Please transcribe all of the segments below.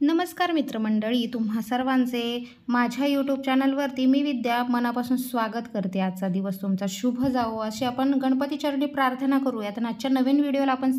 नमस्कार मित्रमंडळी, तुम्हा सर्वांचे माझ्या यूट्यूब चॅनलवरती मी विद्या मनापासून स्वागत करते। आजचा दिवस तुमचा शुभ जावो अशी आपण गणपती चरणी प्रार्थना करूयात आणि आजच्या नवीन व्हिडिओला आपण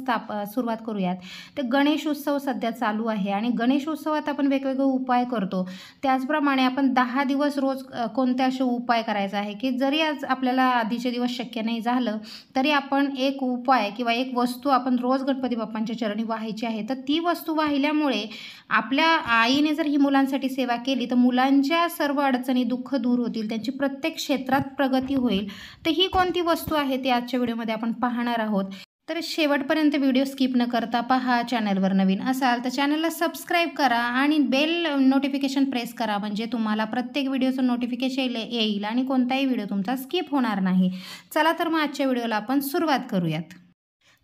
सुरुवात करूयात। तर गणेश उत्सव सध्या चालू आहे आणि गणेश उत्सवात आपण वेगवेगळे उपाय करतो। त्याचप्रमाणे आपण 10 दिवस रोज कोणते असे उपाय करायचे आहे की जरी आज आपल्याला आधीचे दिवस शक्य नाही झालं तरी आपण एक उपाय किंवा एक वस्तू आपण रोज गणपती बाप्पांच्या चरणी वाहायची आहे। तर ती वस्तू वाहिल्यामुळे आपल्या आईने जर ही मुलांसाठी सेवा केली तर मुलांच्या सर्व अडचणी दुःख दूर होतील, त्यांची प्रत्येक क्षेत्रात प्रगती होईल। तर ही कोणती वस्तू आहे ते आजच्या व्हिडिओमध्ये आपण पाहणार आहोत। तर शेवटपर्यंत व्हिडिओ स्किप न करता पहा। चॅनलवर नवीन असाल तर चॅनलला सबस्क्राईब करा आणि बेल नोटिफिकेशन प्रेस करा, म्हणजे तुम्हाला प्रत्येक व्हिडिओचं नोटिफिकेशन येईल आणि कोणताही व्हिडिओ तुमचा स्किप होणार नाही। चला तर मग आजच्या व्हिडिओला आपण सुरुवात करूयात।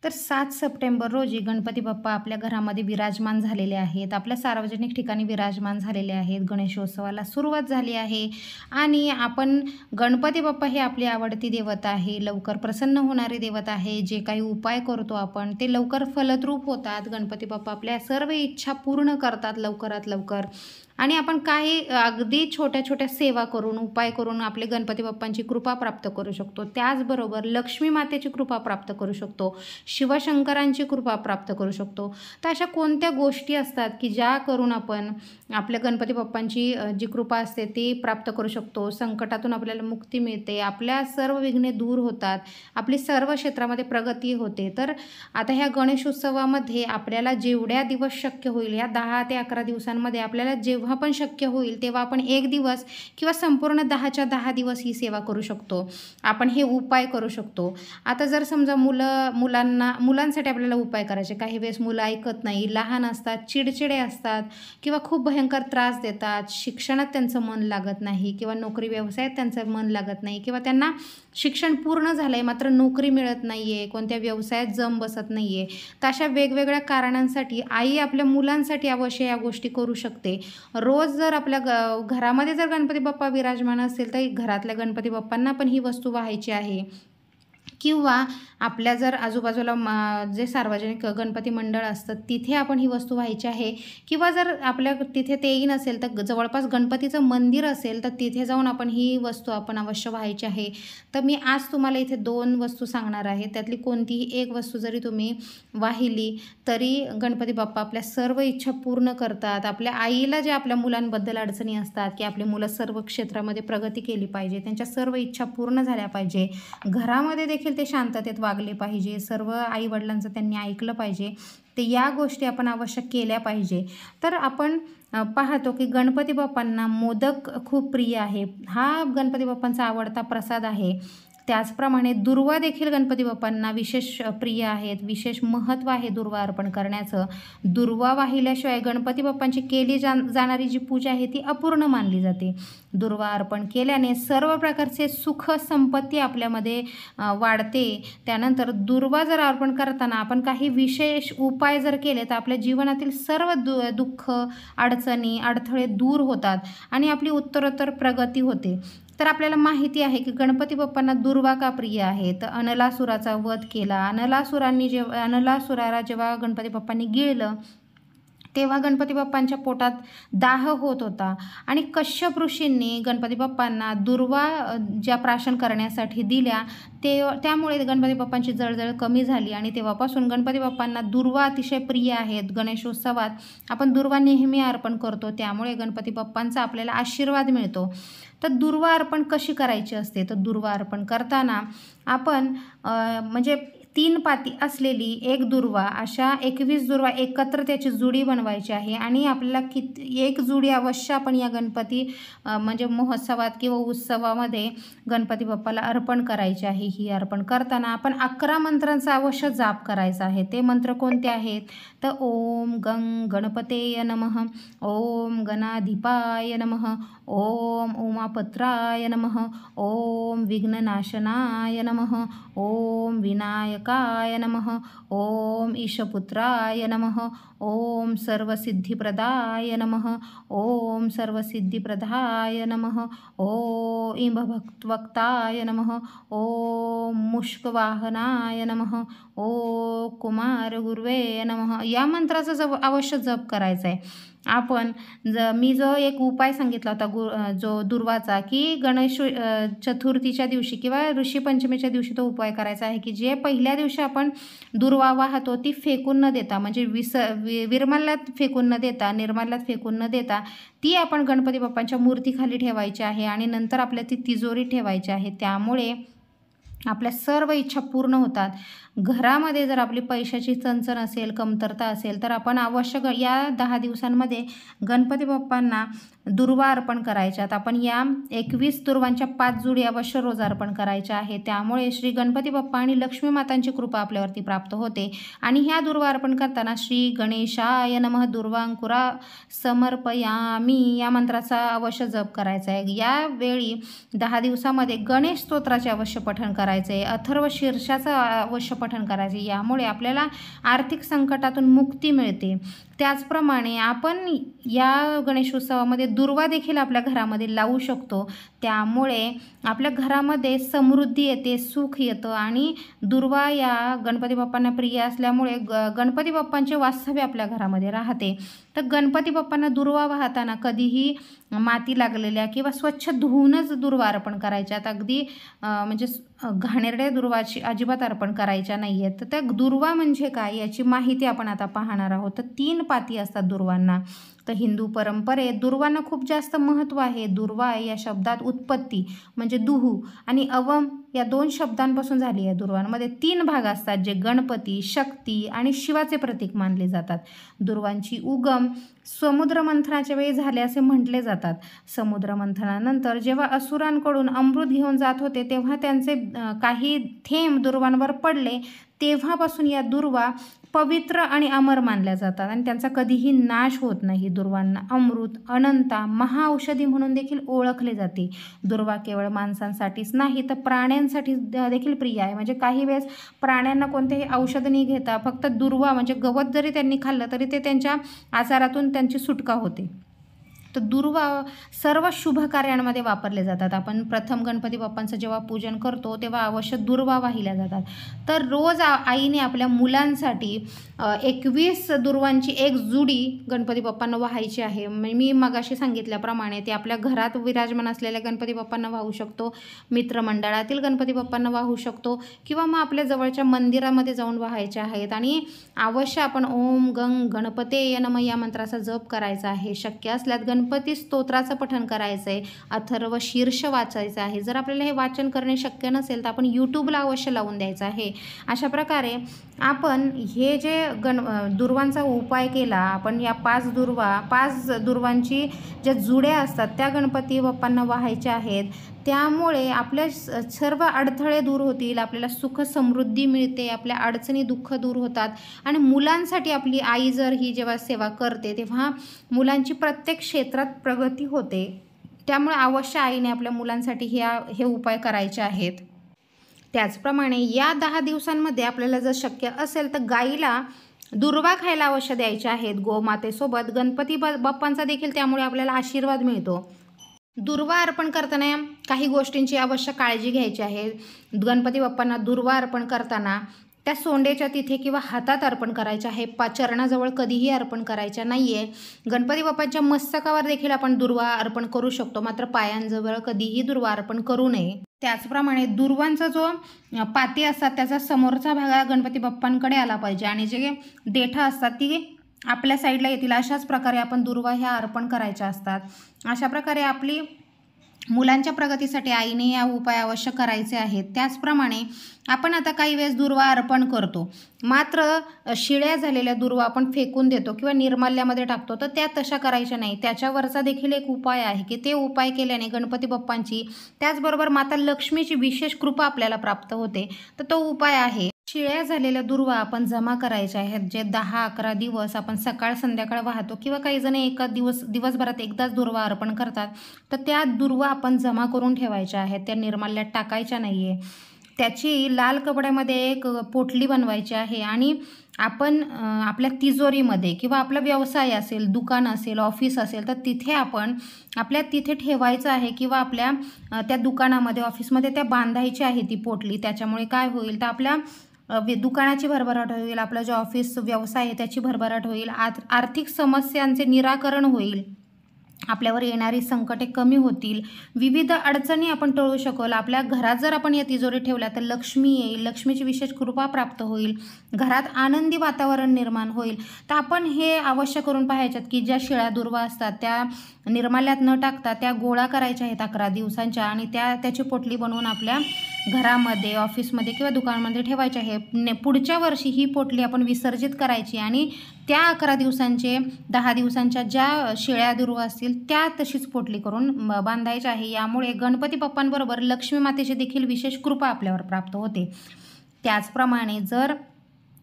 तर 7 सप्टेंबर रोजी गणपती बाप्पा आपल्या घरामध्ये विराजमान झालेले आहेत, आपल्या सार्वजनिक ठिकाणी विराजमान झालेले आहेत। गणेशोत्सवाला सुरुवात झाली आहे आणि आपण गणपती बाप्पा हे आपली आवडती देवता आहे, लवकर प्रसन्न होणारी देवता आहे। जे काही उपाय करतो आपण ते लवकर फलद्रूप होतात। गणपती बाप्पा आपल्या सर्व इच्छा पूर्ण करतात लवकरात लवकर आणि आपण काही अगदी छोट्या छोट्या सेवा करून उपाय करून आपले गणपती बाप्पांची कृपा प्राप्त करू शकतो। त्याचबरोबर लक्ष्मी मातेची कृपा प्राप्त करू शकतो, शिवशंकरांची कृपा प्राप्त करू शकतो। तर अशा कोणत्या गोष्टी असतात की ज्या करून आपण आपल्या गणपती बाप्पांची जी कृपा असते ती प्राप्त करू शकतो, संकटातून आपल्याला मुक्ती मिळते, आपल्या सर्व विघ्ने दूर होतात, आपली सर्व क्षेत्रामध्ये प्रगती होते। तर आता ह्या गणेशोत्सवामध्ये आपल्याला जेवढ्या दिवस शक्य होईल, या 10 ते 11 दिवसांमध्ये आपल्याला जेव्हा पण शक्य होईल तेव्हा आपण एक दिवस किंवा संपूर्ण 10च्या 10 दिवस ही सेवा करू शकतो, आपण हे उपाय करू शकतो। आता जर समजा मुलांसाठी आपल्याला उपाय करायचे, काही वेळेस मुलं ऐकत नाही, लहान असतात, चिडचिडे असतात किंवा खूप भयंकर त्रास देतात, शिक्षणात त्यांचं मन लागत नाही किंवा नोकरी व्यवसायात त्यांचं मन लागत नाही किंवा त्यांना शिक्षण पूर्ण झालं आहे मात्र नोकरी मिळत नाही आहे, कोणत्या व्यवसायात जम बसत नाही आहे। तर अशा वेगवेगळ्या कारणांसाठी आई आपल्या मुलांसाठी अवश्य या गोष्टी करू शकते। रोज जर आपल्या घरामध्ये जर गणपती बाप्पा विराजमान असेल तर घरातल्या गणपती बाप्पांना पण ही वस्तू वाहायची आहे किंवा आपल्या जर आजूबाजूला जे सार्वजनिक गणपती मंडळ असतं तिथे आपण ही वस्तू व्हायची आहे किंवा जर आपल्या तिथे तेही नसेल तर जवळपास गणपतीचं मंदिर असेल तर तिथे जाऊन आपण ही वस्तू आपण अवश्य व्हायची आहे। तर मी आज तुम्हाला इथे 2 वस्तू सांगणार आहे, त्यातली कोणतीही एक वस्तू जरी तुम्ही वाहिली तरी गणपती बाप्पा आपल्या सर्व इच्छा पूर्ण करतात। आपल्या आईला जे आपल्या मुलांबद्दल अडचणी असतात की आपली मुलं सर्व क्षेत्रामध्ये प्रगती केली पाहिजे, त्यांच्या सर्व इच्छा पूर्ण झाल्या पाहिजे, घरामध्ये देखील ते शांततेत वागले पाहिजे, सर्व आईवडिलांचं त्यांनी ऐकलं पाहिजे, ते या गोष्टी आपण आवश्यक केल्या पाहिजे। तर आपण पाहतो की गणपती बाप्पांना मोदक खूप प्रिय आहे, हा गणपती बाप्पांचा आवडता प्रसाद आहे। त्याचप्रमाणे दुर्वा देखील गणपती बाप्पांना विशेष प्रिय आहेत, विशेष महत्त्व आहे दुर्वा अर्पण करण्याचं। दुर्वा वाहिल्याशिवाय गणपती बाप्पांची केली जाणारी जी पूजा आहे ती अपूर्ण मानली जाते। दुर्वा अर्पण केल्याने सर्व प्रकारचे सुख संपत्ती आपल्यामध्ये वाढते। त्यानंतर दुर्वा जर अर्पण करताना आपण काही विशेष उपाय जर केले तर आपल्या जीवनातील सर्व दुःख, अडचणी, अडथळे दूर होतात आणि आपली उत्तरोत्तर प्रगती होते। तर आपल्याला माहिती आहे की गणपती बाप्पांना दुर्वा का प्रिय आहे, तर अनलासुराचा वध केला, अनलासुराला जेव्हा गणपती बाप्पांनी गिळलं तेव्हा गणपती बाप्पांच्या पोटात दाह होत होता आणि कश्यप ऋषींनी गणपती बाप्पांना दुर्वा ज्या प्राशन करण्यासाठी दिल्या त्यामुळे गणपती बाप्पांची जळजळ कमी झाली आणि तेव्हापासून गणपती बाप्पांना दुर्वा अतिशय प्रिय आहेत। गणेशोत्सवात आपण दुर्वा नेहमी अर्पण करतो, त्यामुळे गणपती बाप्पांचा आपल्याला आशीर्वाद मिळतो। तर दुर्वा अर्पण कशी करायची असते, तर दुर्वा अर्पण करताना आपण म्हणजे 3 पाती असलेली एक दुर्वा, अशा 21 दुर्वा एकत्र त्याची जुडी बनवायची आहे आणि आपल्याला एक जुडी अवश्य आपण या गणपती म्हणजे महोत्सवात किंवा उत्सवामध्ये गणपती बाप्पाला अर्पण करायची आहे। ही अर्पण करताना आपण 11 मंत्रांचा अवश्य जाप करायचा आहे। ते मंत्र कोणते आहेत, तर ओम गं गणपतेय नमः, ओम गणाधिपाय नमः, ओम उमापत्राय नमः, ओम विघ्ननाशनाय नमः, ओम विनायकाय नमः, ओम ईशपुत्राय नमः, ओम सर्वसिद्धिप्रदाय नमः, ओम सर्वसिद्धिप्रदाय नमः, ओम भक्तवक्ताय नमः, ओम मुष्कवाहनाय नमः, ओम कुमारगुर्वे नमः, या मंत्राचा अवश्य जप करायचा आहे। आपण मी जो एक उपाय सांगितला होता जो दुर्वाचा, की गणेश चतुर्थीच्या दिवशी किंवा ऋषीपंचमीच्या दिवशी तो उपाय करायचा आहे, की जे पहिल्या दिवशी आपण दुर्वा वाहतो ती फेकून न देता, म्हणजे विरमल्यात फेकून न देता, निर्माल्यात फेकून न देता ती आपण गणपती बाप्पांच्या मूर्तीखाली ठेवायची आहे आणि नंतर आपल्या ती तिजोरीत ठेवायची आहे. त्यामुळे आपल्या सर्व इच्छा पूर्ण होतात. घरामध्ये जर आपली पैशाची चणचण असेल, कमतरता असेल, तर आपण अवश्य या 10 दिवसांमध्ये गणपती बाप्पांना दुर्वा अर्पण करायच्यात. आपण या 21 दुर्वांच्या 5 जोडी अवश्य रोज अर्पण करायच्या आहे. त्यामुळे श्री गणपती बाप्पा आणि लक्ष्मी मातांची कृपा आपल्यावरती प्राप्त होते. आणि ह्या दुर्वा अर्पण करताना श्री गणेशाय नमः दुर्वांकुरा समर्पयामी या मंत्राचा अवश्य जप करायचा आहे. यावेळी 10 दिवसामध्ये गणेश स्तोत्राचे अवश्य पठण करायचे आहे, अथर्व शीर्षाचं अवश्य पठण करायचे. यामुळे आपल्याला आर्थिक संकटातून मुक्ती मिळते. त्याचप्रमाणे आपण या गणेशोत्सवामध्ये दुर्वा देखील आपल्या घरामध्ये लावू शकतो. त्यामुळे आपल्या घरामध्ये समृद्धी येते, सुख येतं आणि दुर्वा या गणपती बाप्पांना प्रिय असल्यामुळे गणपती बाप्पांचे वास्तव्य आपल्या घरामध्ये राहते. तर गणपती बाप्पांना दुर्वा वाहताना कधीही माती लागलेल्या किंवा स्वच्छ धुवूनच दुर्वा अर्पण करायच्यात. अगदी म्हणजे घाणेरड्या दुर्वाची अजिबात अर्पण करायच्या नाही आहेत. तर त्या दुर्वा म्हणजे काय याची माहिती आपण आता पाहणार आहोत. तर 3 पाती असतात दुर्वांना. तर हिंदू परंपरेत दुर्वांना खूप जास्त महत्त्व आहे. दुर्वा या शब्दात उत्पत्ती म्हणजे दुहू आणि अवम या 2 शब्दांपासून झाली आहे. दुर्वांमध्ये 3 भाग असतात जे गणपती, शक्ती आणि शिवाचे प्रतीक मानले जातात. दुर्वांची उगम समुद्रमंथनाच्या वेळी झाले असे म्हटले जातात. समुद्रमंथनानंतर जेव्हा असुरांकडून अमृत घेऊन जात होते तेव्हा त्यांचे काही थेंब दुर्वांवर पडले. तेव्हापासून या दुर्वा पवित्र आणि अमर मानल्या जातात आणि त्यांचा कधीही नाश होत नाही. दुर्वांना अमृत, अनंता, महाऔषधी म्हणून देखील ओळखले जाते. दुर्वा केवळ माणसांसाठीच नाही तर प्राण्यांसाठी देखील प्रिय आहे. म्हणजे काही वेळेस प्राण्यांना कोणतेही औषध न घेता फक्त दुर्वा म्हणजे गवत जरी त्यांनी खाल्लं तरी ते त्यांच्या आजारातून त्यांची सुटका होते. तर दुर्वा सर्व शुभ कार्यांमध्ये वापरले जातात. आपण प्रथम गणपती बाप्पांचं जेव्हा पूजन करतो तेव्हा अवश्य दुर्वा वाहिल्या जातात. तर रोज आईने आपल्या मुलांसाठी 21 दुर्वांची एक जुडी गणपती बाप्पांना वाहायची आहे. मी मगाशी सांगितल्याप्रमाणे ते आपल्या घरात विराजमान असलेल्या गणपती बाप्पांना वाहू शकतो, मित्रमंडळातील गणपती बाप्पांना वाहू शकतो किंवा मग आपल्या जवळच्या मंदिरामध्ये जाऊन वाहायचे आहेत. आणि अवश्य आपण ओम गंग गणपते नमः या मंत्राचा जप करायचा आहे. शक्य असल्यास गणपती स्तोत्राचं पठण करायचं आहे, अथर्व शीर्ष वाचायचं आहे. जर आपल्याला हे वाचन करणे शक्य नसेल तर आपण यूट्यूबला अवश्य लावून द्यायचं आहे. अशा प्रकारे आपण हे जे दुर्वांचा उपाय केला, आपण या 5 दुर्वांची ज्या जुड्या असतात त्या गणपती बाप्पांना वाहायच्या आहेत. त्यामुळे आपल्या सर्व अडथळे दूर होतील, आपल्याला सुख समृद्धी मिळते, आपल्या अडचणी दुःख दूर होतात. आणि मुलांसाठी आपली आई जर ही जेव्हा सेवा करते तेव्हा मुलांची प्रत्येक क्षेत्रात प्रगती होते. त्यामुळे अवश्य आईने आपल्या मुलांसाठी हे उपाय करायचे आहेत. त्याचप्रमाणे या 10 दिवसांमध्ये आपल्याला जर शक्य असेल तर गाईला दुर्वा खायला अवश्य द्यायचे आहेत. गोमातेसोबत गणपती बाप्पांचा देखील त्यामुळे आपल्याला आशीर्वाद मिळतो. दुर्वा अर्पण करताना काही गोष्टींची अवश्य काळजी घ्यायची आहे. गणपती बाप्पांना दुर्वा अर्पण करताना त्या सोंडेच्या तिथे किंवा हातात अर्पण करायचं आहे. चरणाजवळ कधीही अर्पण करायच्या नाही आहे. गणपती बाप्पांच्या मस्तकावर देखील आपण दुर्वा अर्पण करू शकतो, मात्र पायांजवळ कधीही दुर्वा अर्पण करू नये. त्याचप्रमाणे दुर्वांचा जो पाती असतात त्याचा समोरचा भाग गणपती बाप्पांकडे आला पाहिजे आणि जे देठं असतात ती आपल्या साईडला येतील. अशाच प्रकारे आपण दुर्वा ह्या अर्पण करायच्या असतात. अशा प्रकारे आपली मुलांच्या प्रगतीसाठी आईने या उपाय अवश्य करायचे आहेत. त्याचप्रमाणे आपण आता काही वेळेस दुर्वा अर्पण करतो, मात्र शिळ्या झालेल्या दुर्वा आपण फेकून देतो किंवा निर्माल्यामध्ये टाकतो. तर त्या तशा करायच्या नाही. त्याच्यावरचा देखील एक उपाय आहे की ते उपाय केल्याने गणपती बाप्पांची त्याचबरोबर माता लक्ष्मीची विशेष कृपा आपल्याला प्राप्त होते. तर तो उपाय आहे शिळ्या झालेल्या दुर्वा आपण जमा करायच्या आहेत. जे 10-11 दिवस आपण सकाळ संध्याकाळ वाहतो किंवा काही जण दिवसभरात एकदाच दुर्वा अर्पण करतात. तर त्या दुर्वा आपण जमा करून ठेवायच्या आहेत, त्या निर्माल्यात टाकायच्या नाही आहे. त्याची लाल कपड्यामध्ये एक पोटली बनवायची आहे आणि आपण आपल्या तिजोरीमध्ये किंवा आपला व्यवसाय असेल, दुकान असेल, ऑफिस असेल तर तिथे आपण तिथे ठेवायचं आहे किंवा आपल्या त्या दुकानामध्ये ऑफिसमध्ये त्या बांधायची आहे ती पोटली. त्याच्यामुळे काय होईल तर आपल्या दुकानाची भरभराट होईल, आपलं जे ऑफिस व्यवसाय आहे त्याची भरभराट होईल, आर्थिक समस्यांचे निराकरण होईल, आपल्यावर येणारी संकटे कमी होतील, विविध अडचणी आपण टळू शकल. आपल्या घरात जर आपण या तिजोरी ठेवल्या तर लक्ष्मी येईल, लक्ष्मीची विशेष कृपा प्राप्त होईल, घरात आनंदी वातावरण निर्माण होईल. तर आपण हे अवश्य करून पाहायच्यात की ज्या शिळ्या दुर्वा असतात त्या निर्माल्यात न टाकता त्या गोळा करायच्या आहेत 11 दिवसांच्या आणि त्याची पोटली बनवून आपल्या घरामध्ये, ऑफिसमध्ये किंवा दुकानामध्ये ठेवायची आहे. पुढच्या वर्षी ही पोटली आपण विसर्जित करायची आणि त्या 11 दिवसांचे 10 दिवसांच्या ज्या शिळ्या दुर्वा असतील त्या तशीच पोटली करून बांधायच्या आहे. यामुळे गणपती बाप्पांबरोबर लक्ष्मी मातेची देखील विशेष कृपा आपल्यावर प्राप्त होते. त्याचप्रमाणे जर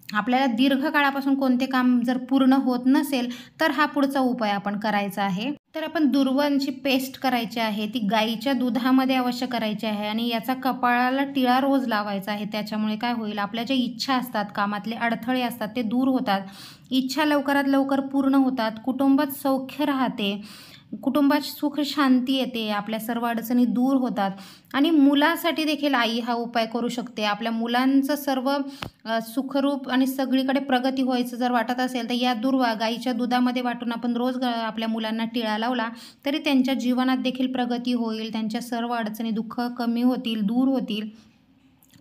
आपल्याला दीर्घकाळापासून कोणते काम जर पूर्ण होत नसेल तर हा पुढचा उपाय आपण करायचा आहे. तर आपण दुर्वांची पेस्ट करायची आहे, ती गाईच्या दुधामध्ये अवश्य करायची आहे आणि याचा कपाळाला टिळा रोज लावायचा आहे. त्याच्यामुळे काय होईल, आपल्या ज्या इच्छा असतात, कामातले अडथळे असतात ते दूर होतात, इच्छा लवकरात लवकर पूर्ण होतात, कुटुंबात सौख्य राहते, कुटुंबात सुख शांती येते, आपल्या सर्व अडचणी दूर होतात आणि मुलांसाठी देखील आई हा उपाय करू शकते. आपल्या मुलांचं सर्व सुखरूप आणि सगळीकडे प्रगती व्हायचं जर वाटत असेल तर या दुर्वा गाईच्या दुधामध्ये वाटून आपण रोज आपल्या मुलांना टिळा लावला तरी त्यांच्या जीवनात देखील प्रगती होईल, त्यांच्या सर्व अडचणी दुःख कमी होतील, दूर होतील.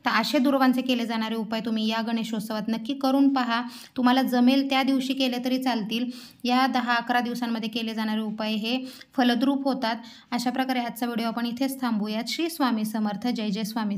तर असे दुर्वांचे केले जाणारे उपाय तुम्ही या गणेशोत्सवात नक्की करून पहा. तुम्हाला जमेल त्या दिवशी केले तरी चालतील. या 10-11 दिवसांमध्ये केले जाणारे उपाय हे फलद्रूप होतात. अशा प्रकारे आजचा व्हिडिओ आपण इथेच थांबूयात. श्री स्वामी समर्थ. जय जय स्वामी.